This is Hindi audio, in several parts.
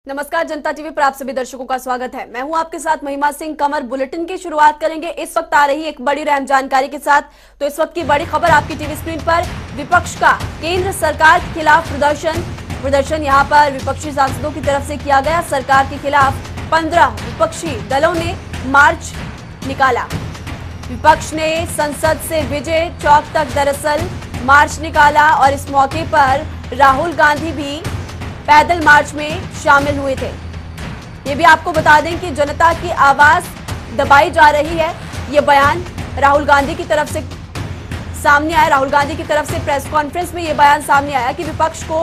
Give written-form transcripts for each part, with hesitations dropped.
नमस्कार, जनता टीवी पर आप सभी दर्शकों का स्वागत है। मैं हूं आपके साथ महिमा सिंह कंवर। बुलेटिन की शुरुआत करेंगे इस वक्त आ रही एक बड़ी और अहम जानकारी के साथ। तो इस वक्त की बड़ी खबर आपकी टीवी स्क्रीन पर, विपक्ष का केंद्र सरकार के खिलाफ प्रदर्शन यहां पर विपक्षी सांसदों की तरफ से किया गया। सरकार के खिलाफ 15 विपक्षी दलों ने मार्च निकाला। विपक्ष ने संसद से विजय चौक तक दरअसल मार्च निकाला और इस मौके पर राहुल गांधी भी पैदल मार्च में शामिल हुए थे। ये भी आपको बता दें कि जनता की आवाज दबाई जा रही है। ये बयान राहुल गांधी की तरफ से सामने आया। राहुल गांधी की तरफ से प्रेस कॉन्फ्रेंस में ये बयान सामने आया कि विपक्ष को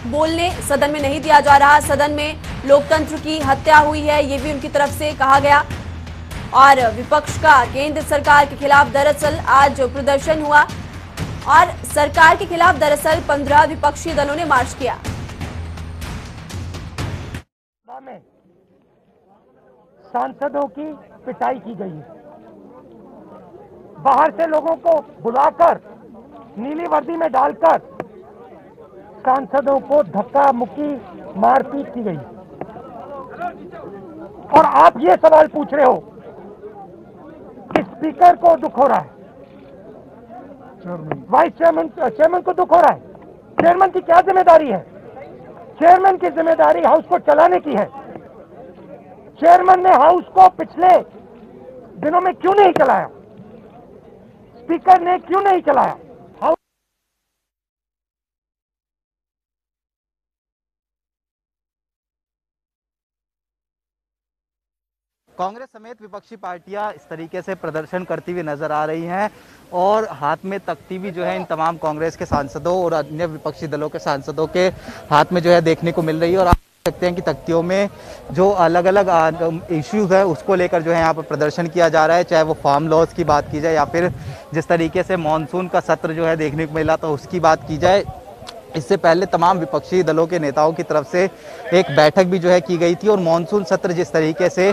बोलने सदन में नहीं दिया जा रहा, सदन में लोकतंत्र की हत्या हुई है, ये भी उनकी तरफ से कहा गया। और विपक्ष का केंद्र सरकार के खिलाफ दरअसल आज प्रदर्शन हुआ और सरकार के खिलाफ दरअसल 15 विपक्षी दलों ने मार्च किया। सांसदों की पिटाई की गई है। बाहर से लोगों को बुलाकर नीली वर्दी में डालकर सांसदों को धक्का मुक्की मारपीट की गई। और आप ये सवाल पूछ रहे हो कि स्पीकर को दुख हो रहा है, वाइस चेयरमैन को दुख हो रहा है। चेयरमैन की क्या जिम्मेदारी है? चेयरमैन की जिम्मेदारी हाउस को चलाने की है। चेयरमैन ने हाउस को पिछले दिनों में क्यों नहीं चलाया? स्पीकर ने क्यों नहीं चलाया? कांग्रेस समेत विपक्षी पार्टियां इस तरीके से प्रदर्शन करती हुई नजर आ रही हैं और हाथ में तख्ती भी जो है इन तमाम कांग्रेस के सांसदों और अन्य विपक्षी दलों के सांसदों के हाथ में जो है देखने को मिल रही है। और आप देख सकते हैं कि तख्तियों में जो अलग अलग इश्यूज है उसको लेकर जो है यहाँ पर प्रदर्शन किया जा रहा है, चाहे वो फार्म लॉज की बात की जाए या फिर जिस तरीके से मानसून का सत्र जो है देखने को मिला तो उसकी बात की जाए। इससे पहले तमाम विपक्षी दलों के नेताओं की तरफ से एक बैठक भी जो है की गई थी और मानसून सत्र जिस तरीके से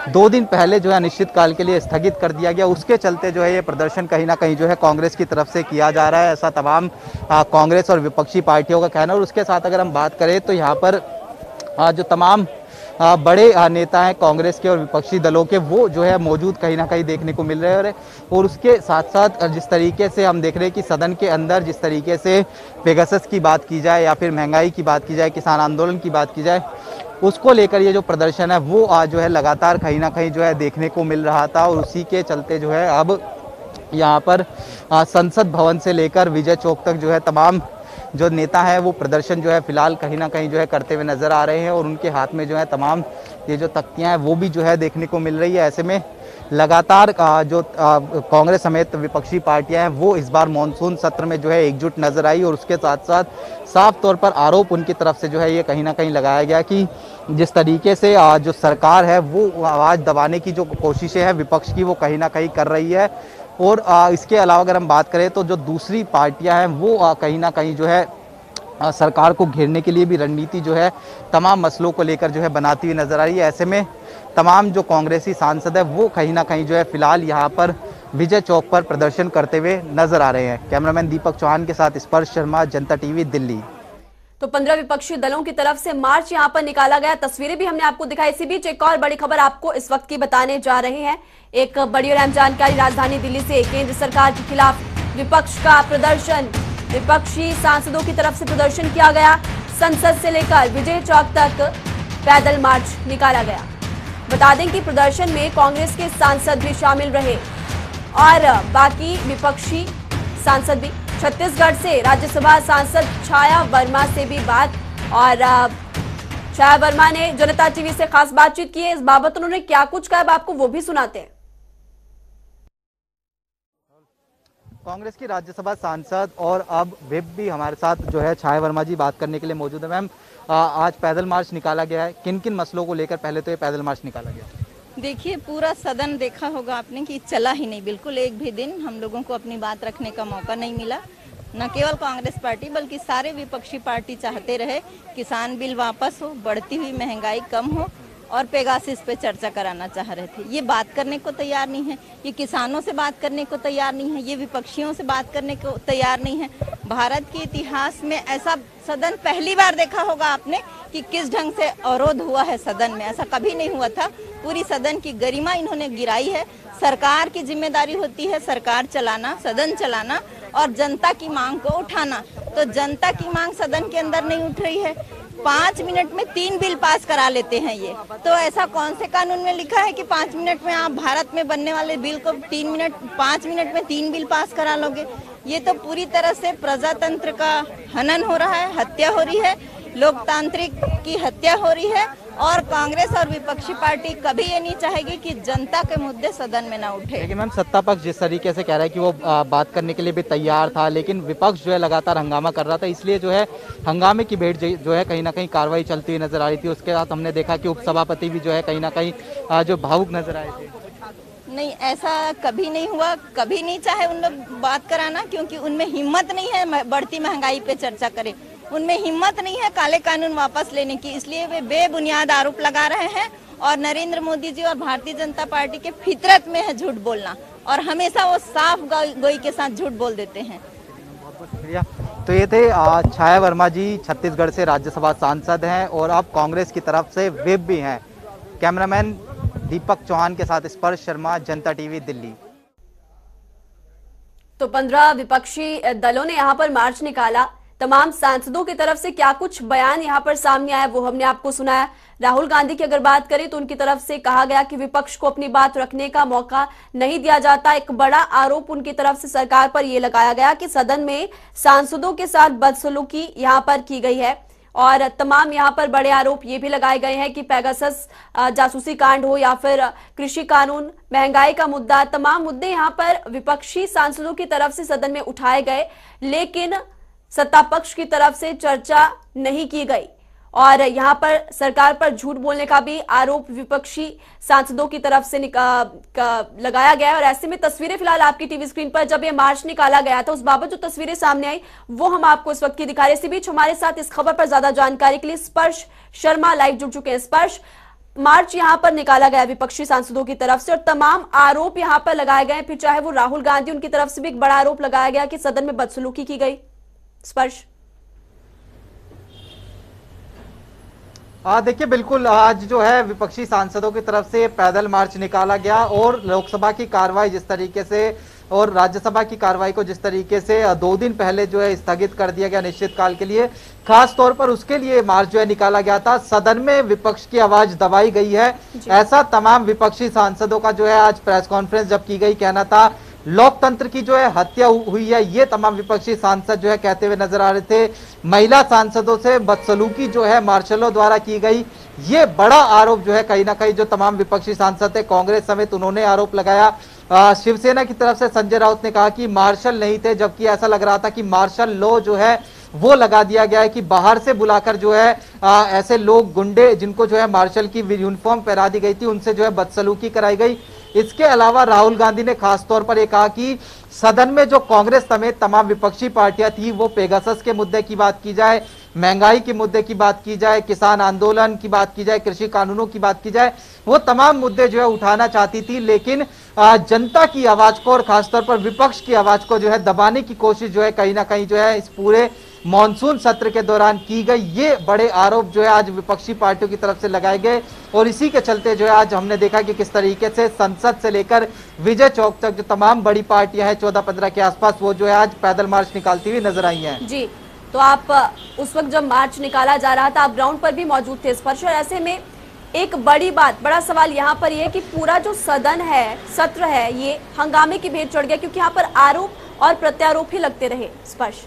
2 दिन पहले जो है अनिश्चितकाल के लिए स्थगित कर दिया गया, उसके चलते जो है ये प्रदर्शन कहीं ना कहीं जो है कांग्रेस की तरफ से किया जा रहा है, ऐसा तमाम कांग्रेस और विपक्षी पार्टियों का कहना है। और उसके साथ अगर हम बात करें तो यहाँ पर जो तमाम बड़े नेता हैं कांग्रेस के और विपक्षी दलों के, वो जो है मौजूद कहीं ना कहीं देखने को मिल रहे हैं। और उसके साथ साथ जिस तरीके से हम देख रहे हैं कि सदन के अंदर जिस तरीके से पेगासस की बात की जाए या फिर महंगाई की बात की जाए, किसान आंदोलन की बात की जाए, उसको लेकर ये जो प्रदर्शन है वो आज जो है लगातार कहीं ना कहीं जो है देखने को मिल रहा था। और उसी के चलते जो है अब यहाँ पर संसद भवन से लेकर विजय चौक तक जो है तमाम जो नेता है वो प्रदर्शन जो है फिलहाल कहीं ना कहीं जो है करते हुए नजर आ रहे हैं और उनके हाथ में जो है तमाम ये जो तख्तियां हैं वो भी जो है देखने को मिल रही है। ऐसे में लगातार जो कांग्रेस समेत विपक्षी पार्टियां हैं वो इस बार मानसून सत्र में जो है एकजुट नजर आई। और उसके साथ साथ साफ तौर पर आरोप उनकी तरफ से जो है ये कहीं ना कहीं लगाया गया कि जिस तरीके से जो सरकार है वो आवाज़ दबाने की जो कोशिशें हैं विपक्ष की वो कहीं ना कहीं कर रही है। और इसके अलावा अगर हम बात करें तो जो दूसरी पार्टियां हैं वो कहीं ना कहीं जो है सरकार को घेरने के लिए भी रणनीति जो है तमाम मसलों को लेकर जो है बनाती हुई नजर आ रही है। ऐसे में तमाम जो कांग्रेसी सांसद है वो कहीं ना कहीं जो है फिलहाल यहाँ पर विजय चौक पर प्रदर्शन करते हुए नजर आ रहे हैं। कैमरामैन दीपक चौहान के साथ स्पर्श शर्मा, जनता टीवी, दिल्ली। तो 15 विपक्षी दलों की तरफ से मार्च यहां पर निकाला गया। तस्वीरें भी हमने आपको दिखाई। इसी बीच एक और बड़ी खबर आपको इस वक्त की बताने जा रहे हैं। एक बड़ी और अहम जानकारी राजधानी दिल्ली से। केंद्र सरकार के खिलाफ विपक्ष का प्रदर्शन, विपक्षी सांसदों की तरफ से प्रदर्शन किया गया। संसद से लेकर विजय चौक तक पैदल मार्च निकाला गया। बता दें कि प्रदर्शन में कांग्रेस के सांसद भी शामिल रहे और बाकी विपक्षी सांसद भी। छत्तीसगढ़ से राज्यसभा सांसद छाया वर्मा से भी बात, और छाया वर्मा ने जनता टीवी से खास बातचीत की है। इस बाबत उन्होंने क्या कुछ कहा, आपको वो भी सुनाते हैं। कांग्रेस की राज्यसभा सांसद और अब विप भी हमारे साथ जो है छाया वर्मा जी बात करने के लिए मौजूद है। मैम, आज पैदल मार्च निकाला गया है, किन किन मसलों को लेकर पहले तो ये पैदल मार्च निकाला गया? देखिए, पूरा सदन देखा होगा आपने कि चला ही नहीं, बिल्कुल एक भी दिन हम लोगों को अपनी बात रखने का मौका नहीं मिला। न केवल कांग्रेस पार्टी बल्कि सारे विपक्षी पार्टी चाहते रहे किसान बिल वापस हो, बढ़ती हुई महंगाई कम हो और पेगासिस पे चर्चा कराना चाह रहे थे। ये बात करने को तैयार नहीं है, ये किसानों से बात करने को तैयार नहीं है, ये विपक्षियों से बात करने को तैयार नहीं है। भारत के इतिहास में ऐसा सदन पहली बार देखा होगा आपने कि किस ढंग से अवरोध हुआ है सदन में, ऐसा कभी नहीं हुआ था। पूरी सदन की गरिमा इन्होंने गिराई है। सरकार की जिम्मेदारी होती है सरकार चलाना, सदन चलाना और जनता की मांग को उठाना। तो जनता की मांग सदन के अंदर नहीं उठ रही है। 5 मिनट में 3 बिल पास करा लेते हैं ये। तो ऐसा कौन से कानून में लिखा है कि 5 मिनट में आप भारत में बनने वाले बिल को 5 मिनट में 3 बिल पास करा लोगे? ये तो पूरी तरह से प्रजातंत्र का हनन हो रहा है, हत्या हो रही है, लोकतांत्रिक की हत्या हो रही है। और कांग्रेस और विपक्षी पार्टी कभी ये नहीं चाहेगी कि जनता के मुद्दे सदन में ना उठे। लेकिन मैम सत्ता पक्ष जिस तरीके से कह रहा है कि वो बात करने के लिए भी तैयार था, लेकिन विपक्ष जो है लगातार हंगामा कर रहा था, इसलिए जो है हंगामे की भेंट जो है कहीं ना कहीं कार्रवाई चलती हुई नजर आ रही थी। उसके बाद हमने देखा कि उपसभापति भी जो है कहीं ना कहीं जो भावुक नजर आए थे। नहीं, ऐसा कभी नहीं हुआ, कभी नहीं चाहे उन लोग बात कराना, क्योंकि उनमें हिम्मत नहीं है बढ़ती महंगाई पे चर्चा करें। उनमें हिम्मत नहीं है काले कानून वापस लेने की, इसलिए वे बेबुनियाद आरोप लगा रहे हैं। और नरेंद्र मोदी जी और भारतीय जनता पार्टी के फितरत में है झूठ बोलना, और हमेशा वो साफ गोई के साथ झूठ बोल देते हैं। बहुत बहुत शुक्रिया। तो ये थे छाया वर्मा जी, छत्तीसगढ़ से राज्यसभा सांसद हैं और अब कांग्रेस की तरफ से व्हिप भी हैं। कैमरामैन दीपक चौहान के साथ स्पर्श शर्मा, जनता टीवी, दिल्ली। तो 15 विपक्षी दलों ने यहां पर मार्च निकाला। तमाम सांसदों की तरफ से क्या कुछ बयान यहां पर सामने आया वो हमने आपको सुनाया। राहुल गांधी की अगर बात करें तो उनकी तरफ से कहा गया कि विपक्ष को अपनी बात रखने का मौका नहीं दिया जाता। एक बड़ा आरोप उनकी तरफ से सरकार पर यह लगाया गया कि सदन में सांसदों के साथ बदसलूकी यहां पर की गई है। और तमाम यहां पर बड़े आरोप ये भी लगाए गए हैं कि पेगासस जासूसी कांड हो या फिर कृषि कानून, महंगाई का मुद्दा, तमाम मुद्दे यहां पर विपक्षी सांसदों की तरफ से सदन में उठाए गए, लेकिन सत्ता पक्ष की तरफ से चर्चा नहीं की गई। और यहां पर सरकार पर झूठ बोलने का भी आरोप विपक्षी सांसदों की तरफ से लगाया गया है। और ऐसे में तस्वीरें फिलहाल आपकी टीवी स्क्रीन पर जब ये मार्च निकाला गया था उस बाबत जो तस्वीरें सामने आई वो हम आपको इस वक्त की दिखा रहे हैं। इसी बीच हमारे साथ इस खबर पर ज्यादा जानकारी के लिए स्पर्श शर्मा लाइव जुड़ चुके हैं। स्पर्श, मार्च यहां पर निकाला गया विपक्षी सांसदों की तरफ से और तमाम आरोप यहां पर लगाए गए, फिर चाहे वो राहुल गांधी, उनकी तरफ से भी एक बड़ा आरोप लगाया गया कि सदन में बदसलूकी की गई। स्पर्श, देखिए बिल्कुल आज जो है विपक्षी सांसदों की तरफ से पैदल मार्च निकाला गया और लोकसभा की कार्रवाई जिस तरीके से और राज्यसभा की कार्रवाई को जिस तरीके से 2 दिन पहले जो है स्थगित कर दिया गया निश्चित काल के लिए, खास तौर पर उसके लिए मार्च जो है निकाला गया था। सदन में विपक्ष की आवाज दबाई गई है, ऐसा तमाम विपक्षी सांसदों का जो है आज प्रेस कॉन्फ्रेंस जब की गई कहना था। लोकतंत्र की जो है हत्या हुई है, ये तमाम विपक्षी सांसद जो है कहते हुए नजर आ रहे थे। महिला सांसदों से बदसलूकी जो है मार्शलों द्वारा की गई, ये बड़ा आरोप जो है कहीं ना कहीं जो तमाम विपक्षी सांसद थे कांग्रेस समेत उन्होंने आरोप लगाया। शिवसेना की तरफ से संजय राउत ने कहा कि मार्शल नहीं थे, जबकि ऐसा लग रहा था कि मार्शल लॉ जो है वो लगा दिया गया है कि बाहर से बुलाकर जो है ऐसे लोग गुंडे जिनको जो है मार्शल की यूनिफॉर्म पहना दी गई थी उनसे जो है बदसलूकी कराई गई। इसके अलावा राहुल गांधी ने खास तौर पर यह कहा कि सदन में जो कांग्रेस समेत तमाम विपक्षी पार्टियां थी वो पेगासस के मुद्दे की बात की जाए, महंगाई के मुद्दे की बात की जाए, किसान आंदोलन की बात की जाए, कृषि कानूनों की बात की जाए, वो तमाम मुद्दे जो है उठाना चाहती थी, लेकिन जनता की आवाज को और खासतौर पर विपक्ष की आवाज को जो है दबाने की कोशिश जो है कहीं ना कहीं जो है इस पूरे मॉनसून सत्र के दौरान की गई। ये बड़े आरोप जो है आज विपक्षी पार्टियों की तरफ से लगाए गए और इसी के चलते जो है आज हमने देखा कि किस तरीके से संसद से लेकर विजय चौक तक जो तमाम बड़ी पार्टियां हैं 14-15 के आसपास वो जो है आज पैदल मार्च निकालती हुई नजर आई हैं। जी, तो आप उस वक्त जब मार्च निकाला जा रहा था आप ग्राउंड पर भी मौजूद थे स्पर्श, और ऐसे में एक बड़ा सवाल यहाँ पर यह कि पूरा जो सदन है, सत्र है, ये हंगामे की भेंट चढ़ गया क्योंकि यहाँ पर आरोप और प्रत्यारोप ही लगते रहे। स्पर्श,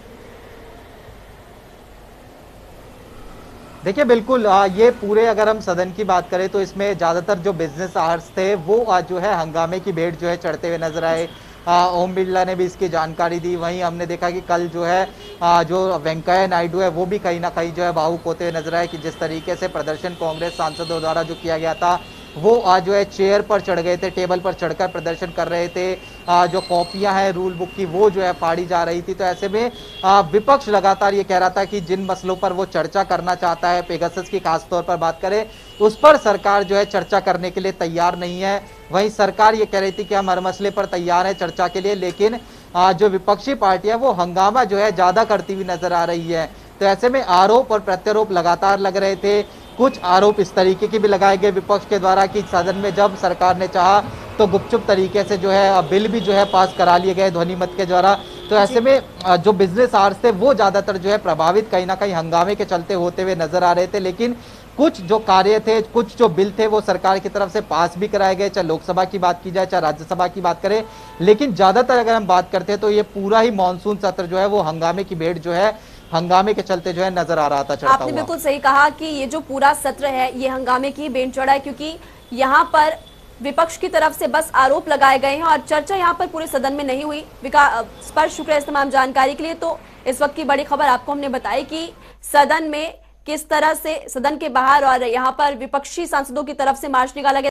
देखिए बिल्कुल ये पूरे अगर हम सदन की बात करें तो इसमें ज्यादातर जो बिजनेस आवर्स थे वो जो है हंगामे की भेंट जो है चढ़ते हुए नजर आए। ओम बिरला ने भी इसकी जानकारी दी। वहीं हमने देखा कि कल जो है जो वेंकैया नायडू है वो भी कहीं ना कहीं जो है भावुक होते हुए नजर आए कि जिस तरीके से प्रदर्शन कांग्रेस सांसदों द्वारा जो किया गया था वो आज जो है चेयर पर चढ़ गए थे, टेबल पर चढ़कर प्रदर्शन कर रहे थे। जो कॉपियां हैं रूल बुक की वो जो है फाड़ी जा रही थी। तो ऐसे में विपक्ष लगातार ये कह रहा था कि जिन मसलों पर वो चर्चा करना चाहता है, पेगासस की खासतौर पर बात करें, उस पर सरकार जो है चर्चा करने के लिए तैयार नहीं है। वहीं सरकार ये कह रही थी कि हम हर मसले पर तैयार है चर्चा के लिए, लेकिन जो विपक्षी पार्टी है वो हंगामा जो है ज्यादा करती हुई नजर आ रही है। तो ऐसे में आरोप और प्रत्यारोप लगातार लग रहे थे। कुछ आरोप इस तरीके के भी लगाए गए विपक्ष के द्वारा कि सदन में जब सरकार ने चाहा तो गुपचुप तरीके से जो है बिल भी जो है पास करा लिए गए ध्वनि मत के द्वारा। तो ऐसे में जो बिजनेस आवर्स थे वो ज्यादातर जो है प्रभावित कहीं ना कहीं हंगामे के चलते होते हुए नजर आ रहे थे। लेकिन कुछ जो कार्य थे, कुछ जो बिल थे वो सरकार की तरफ से पास भी कराए गए, चाहे लोकसभा की बात की जाए चाहे राज्यसभा की बात करें। लेकिन ज्यादातर अगर हम बात करते हैं तो ये पूरा ही मानसून सत्र जो है वो हंगामे की भेंट जो है हंगामे के चलते जो है नजर आ रहा था चढ़ता आपने हुआ। बिल्कुल सही कहा कि ये जो पूरा सत्र है ये हंगामे की बेंच चढ़ा है, क्योंकि यहाँ पर विपक्ष की तरफ से बस आरोप लगाए गए हैं और चर्चा यहाँ पर पूरे सदन में नहीं हुई। स्पर्श शुक्रिया इस तमाम जानकारी के लिए। तो इस वक्त की बड़ी खबर आपको हमने बताई कि सदन में किस तरह से सदन के बाहर और यहाँ पर विपक्षी सांसदों की तरफ से मार्च निकाला गया।